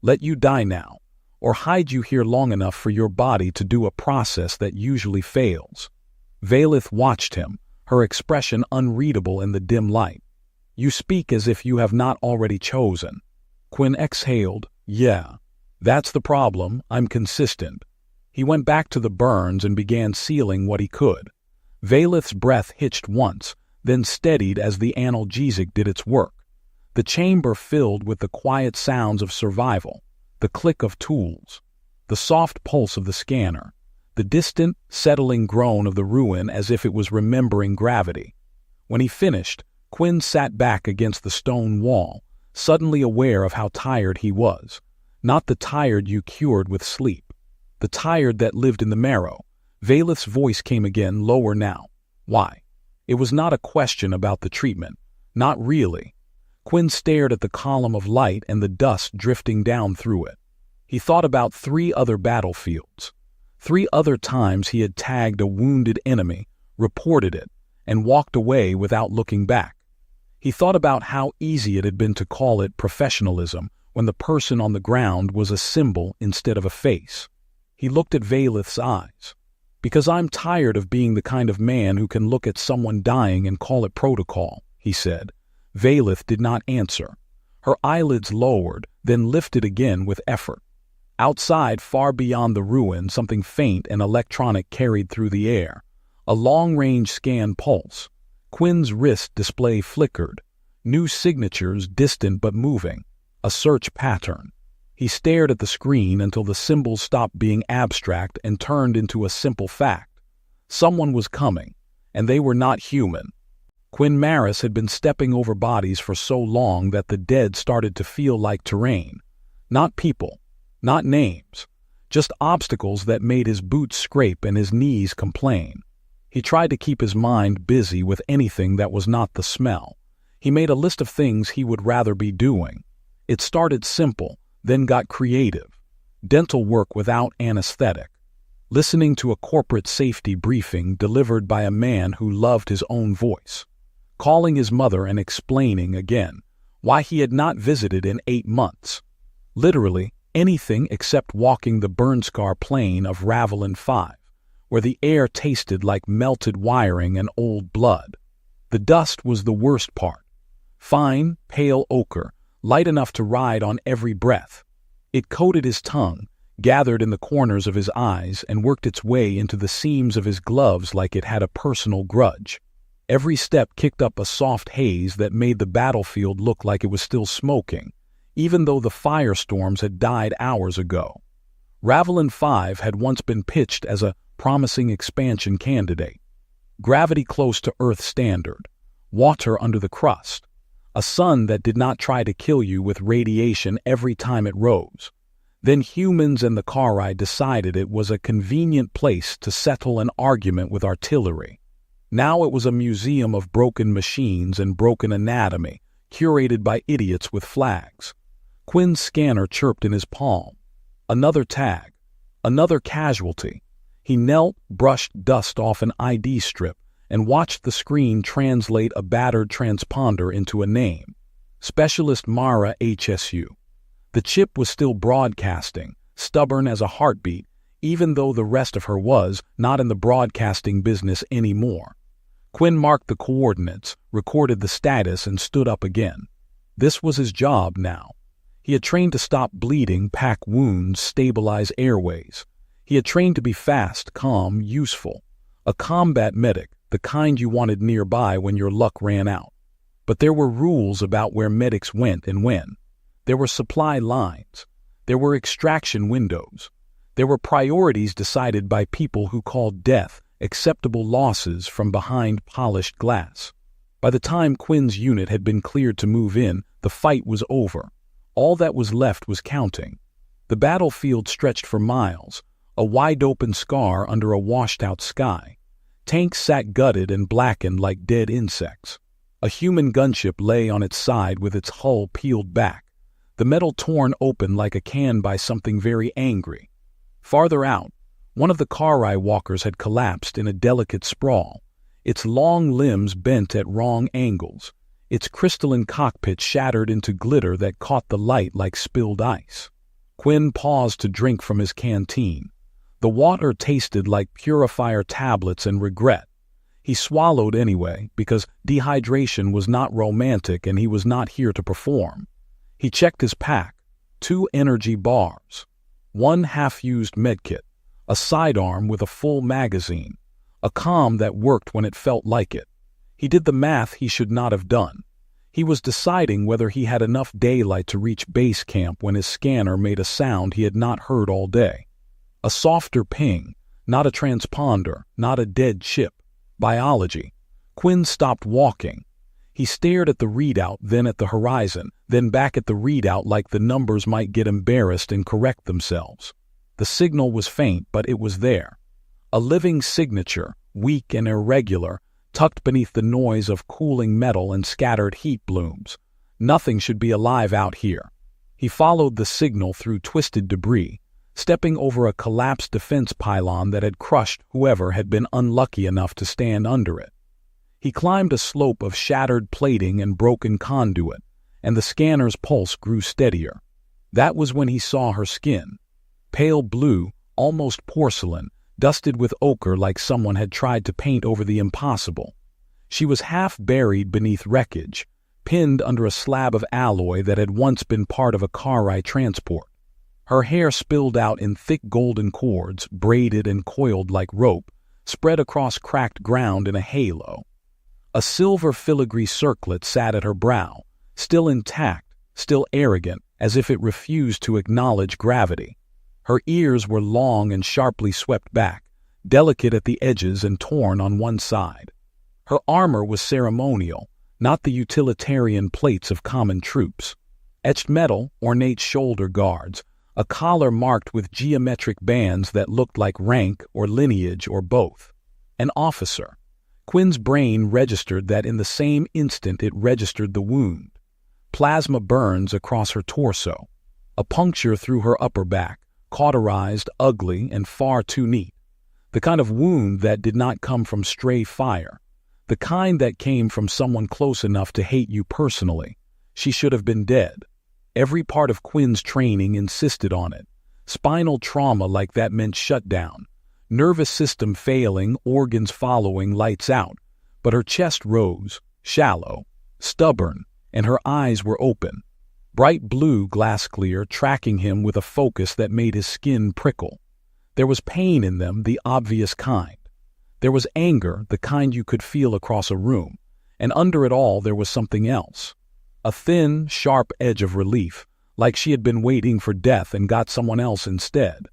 let you die now, or hide you here long enough for your body to do a process that usually fails." Vaelith watched him, her expression unreadable in the dim light. "You speak as if you have not already chosen." Quinn exhaled. "Yeah. That's the problem. I'm consistent." He went back to the burns and began sealing what he could. Vaelith's breath hitched once, then steadied as the analgesic did its work. The chamber filled with the quiet sounds of survival, the click of tools, the soft pulse of the scanner, the distant, settling groan of the ruin as if it was remembering gravity. When he finished, Quinn sat back against the stone wall, suddenly aware of how tired he was. Not the tired you cured with sleep. The tired that lived in the marrow. Vaelith's voice came again, lower now. Why? It was not a question about the treatment. Not really. Quinn stared at the column of light and the dust drifting down through it. He thought about 3 other battlefields. 3 other times he had tagged a wounded enemy, reported it, and walked away without looking back. He thought about how easy it had been to call it professionalism when the person on the ground was a symbol instead of a face. He looked at Vaelith's eyes. "Because I'm tired of being the kind of man who can look at someone dying and call it protocol," he said. Vaelith did not answer. Her eyelids lowered, then lifted again with effort. Outside, far beyond the ruin, something faint and electronic carried through the air. A long-range scan pulse. Quinn's wrist display flickered. New signatures, distant but moving. A search pattern. He stared at the screen until the symbols stopped being abstract and turned into a simple fact. Someone was coming, and they were not human. Quinn Marris had been stepping over bodies for so long that the dead started to feel like terrain. Not people, not names, just obstacles that made his boots scrape and his knees complain. He tried to keep his mind busy with anything that was not the smell. He made a list of things he would rather be doing. It started simple, then got creative. Dental work without anesthetic. Listening to a corporate safety briefing delivered by a man who loved his own voice. Calling his mother and explaining again why he had not visited in 8 months. Literally anything except walking the burn scar plain of Ravelin 5, where the air tasted like melted wiring and old blood. The dust was the worst part. Fine, pale ochre, light enough to ride on every breath. It coated his tongue, gathered in the corners of his eyes, and worked its way into the seams of his gloves like it had a personal grudge. Every step kicked up a soft haze that made the battlefield look like it was still smoking, even though the firestorms had died hours ago. Ravelin 5 had once been pitched as a promising expansion candidate. Gravity close to Earth standard, water under the crust, a sun that did not try to kill you with radiation every time it rose. Then humans and the Kharai decided it was a convenient place to settle an argument with artillery. Now it was a museum of broken machines and broken anatomy, curated by idiots with flags. Quinn's scanner chirped in his palm. Another tag. Another casualty. He knelt, brushed dust off an ID strip, and watched the screen translate a battered transponder into a name. Specialist Mara HSU. The chip was still broadcasting, stubborn as a heartbeat, even though the rest of her was not in the broadcasting business anymore. Quinn marked the coordinates, recorded the status, and stood up again. This was his job now. He had trained to stop bleeding, pack wounds, stabilize airways. He had trained to be fast, calm, useful. A combat medic, the kind you wanted nearby when your luck ran out. But there were rules about where medics went and when. There were supply lines. There were extraction windows. There were priorities decided by people who called death acceptable losses from behind polished glass. By the time Quinn's unit had been cleared to move in, the fight was over. All that was left was counting. The battlefield stretched for miles, a wide-open scar under a washed-out sky. Tanks sat gutted and blackened like dead insects. A human gunship lay on its side with its hull peeled back, the metal torn open like a can by something very angry. Farther out, one of the Kharai walkers had collapsed in a delicate sprawl, its long limbs bent at wrong angles, its crystalline cockpit shattered into glitter that caught the light like spilled ice. Quinn paused to drink from his canteen. The water tasted like purifier tablets and regret. He swallowed anyway, because dehydration was not romantic and he was not here to perform. He checked his pack. 2 energy bars. 1 half-used medkit. A sidearm with a full magazine. A calm that worked when it felt like it. He did the math he should not have done. He was deciding whether he had enough daylight to reach base camp when his scanner made a sound he had not heard all day. A softer ping, not a transponder, not a dead chip. Biology. Quinn stopped walking. He stared at the readout, then at the horizon, then back at the readout like the numbers might get embarrassed and correct themselves. The signal was faint, but it was there. A living signature, weak and irregular, tucked beneath the noise of cooling metal and scattered heat blooms. Nothing should be alive out here. He followed the signal through twisted debris, stepping over a collapsed defense pylon that had crushed whoever had been unlucky enough to stand under it. He climbed a slope of shattered plating and broken conduit, and the scanner's pulse grew steadier. That was when he saw her skin. Pale blue, almost porcelain, dusted with ochre like someone had tried to paint over the impossible. She was half buried beneath wreckage, pinned under a slab of alloy that had once been part of a Kharai transport. Her hair spilled out in thick golden cords, braided and coiled like rope, spread across cracked ground in a halo. A silver filigree circlet sat at her brow, still intact, still arrogant, as if it refused to acknowledge gravity. Her ears were long and sharply swept back, delicate at the edges and torn on one side. Her armor was ceremonial, not the utilitarian plates of common troops. Etched metal, ornate shoulder guards, a collar marked with geometric bands that looked like rank or lineage or both. An officer. Quinn's brain registered that in the same instant it registered the wound. Plasma burns across her torso. A puncture through her upper back, cauterized, ugly, and far too neat. The kind of wound that did not come from stray fire. The kind that came from someone close enough to hate you personally. She should have been dead. Every part of Quinn's training insisted on it. Spinal trauma like that meant shutdown. Nervous system failing, organs following, lights out. But her chest rose, shallow, stubborn, and her eyes were open. Bright blue, glass clear, tracking him with a focus that made his skin prickle. There was pain in them, the obvious kind. There was anger, the kind you could feel across a room. And under it all there was something else. A thin, sharp edge of relief, like she had been waiting for death and got someone else instead.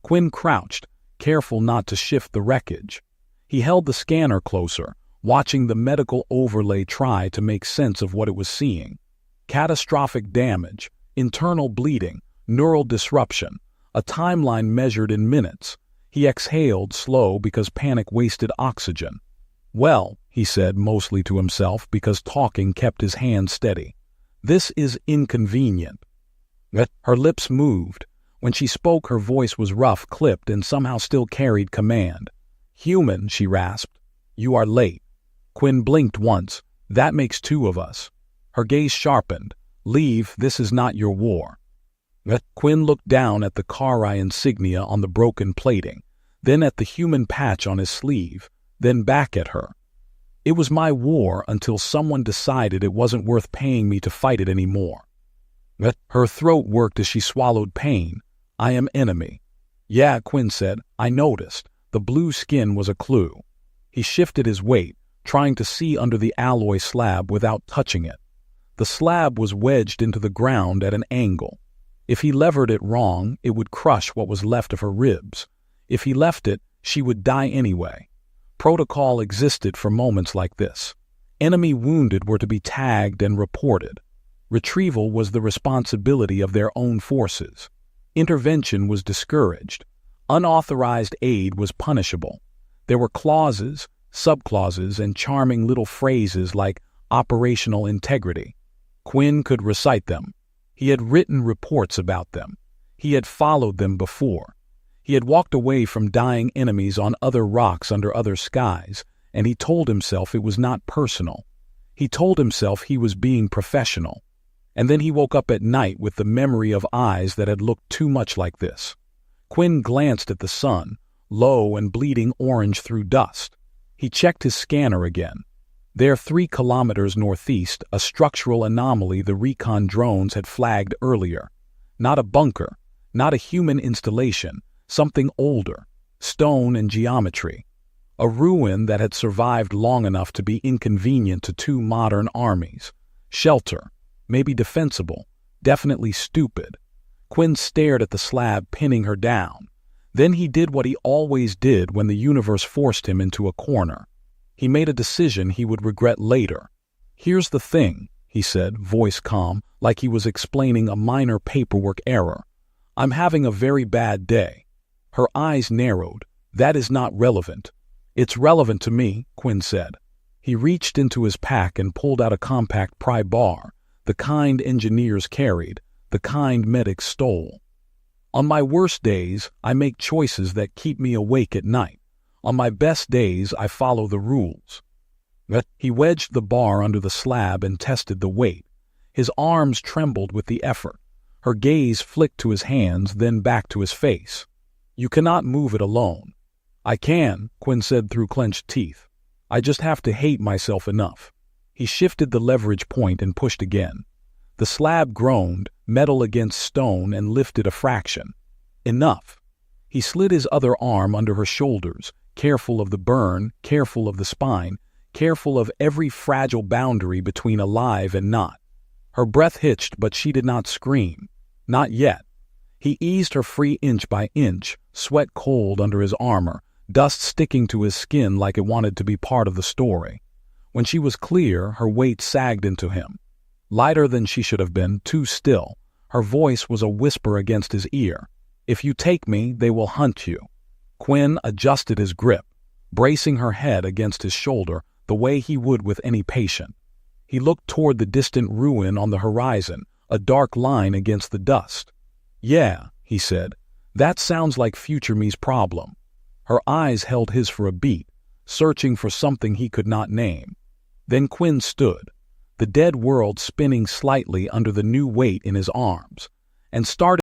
Quinn crouched, careful not to shift the wreckage. He held the scanner closer, watching the medical overlay try to make sense of what it was seeing. Catastrophic damage, internal bleeding, neural disruption, a timeline measured in minutes. He exhaled, slow because panic wasted oxygen. "Well," he said mostly to himself because talking kept his hand steady, "this is inconvenient." Her lips moved. When she spoke, her voice was rough, clipped, and somehow still carried command. "Human," she rasped. "You are late." Quinn blinked once. "That makes two of us." Her gaze sharpened. "Leave, this is not your war." Quinn looked down at the Kharai insignia on the broken plating, then at the human patch on his sleeve, then back at her. "It was my war until someone decided it wasn't worth paying me to fight it anymore." Her throat worked as she swallowed pain. "I am enemy." "Yeah," Quinn said. "I noticed. The blue skin was a clue." He shifted his weight, trying to see under the alloy slab without touching it. The slab was wedged into the ground at an angle. If he levered it wrong, it would crush what was left of her ribs. If he left it, she would die anyway. Protocol existed for moments like this. Enemy wounded were to be tagged and reported. Retrieval was the responsibility of their own forces. Intervention was discouraged. Unauthorized aid was punishable. There were clauses, subclauses, and charming little phrases like operational integrity. Quinn could recite them. He had written reports about them. He had followed them before. He had walked away from dying enemies on other rocks under other skies, and he told himself it was not personal. He told himself he was being professional. And then he woke up at night with the memory of eyes that had looked too much like this. Quinn glanced at the sun, low and bleeding orange through dust. He checked his scanner again. There, 3 kilometers northeast, a structural anomaly the recon drones had flagged earlier. Not a bunker, not a human installation, something older, stone and geometry. A ruin that had survived long enough to be inconvenient to two modern armies. Shelter, maybe defensible, definitely stupid. Quinn stared at the slab pinning her down. Then he did what he always did when the universe forced him into a corner. He made a decision he would regret later. "Here's the thing," he said, voice calm, like he was explaining a minor paperwork error. "I'm having a very bad day." Her eyes narrowed. "That is not relevant." "It's relevant to me," Quinn said. He reached into his pack and pulled out a compact pry bar, the kind engineers carried, the kind medics stole. "On my worst days, I make choices that keep me awake at night. On my best days, I follow the rules." He wedged the bar under the slab and tested the weight. His arms trembled with the effort. Her gaze flicked to his hands, then back to his face. "You cannot move it alone." "I can," Quinn said through clenched teeth. "I just have to hate myself enough." He shifted the leverage point and pushed again. The slab groaned, metal against stone, and lifted a fraction. Enough. He slid his other arm under her shoulders, careful of the burn, careful of the spine, careful of every fragile boundary between alive and not. Her breath hitched, but she did not scream. Not yet. He eased her free inch by inch, sweat cold under his armor, dust sticking to his skin like it wanted to be part of the story. When she was clear, her weight sagged into him. Lighter than she should have been, too still. Her voice was a whisper against his ear. "If you take me, they will hunt you." Quinn adjusted his grip, bracing her head against his shoulder the way he would with any patient. He looked toward the distant ruin on the horizon, a dark line against the dust. "Yeah," he said, "that sounds like future me's problem." Her eyes held his for a beat, searching for something he could not name. Then Quinn stood, the dead world spinning slightly under the new weight in his arms, and started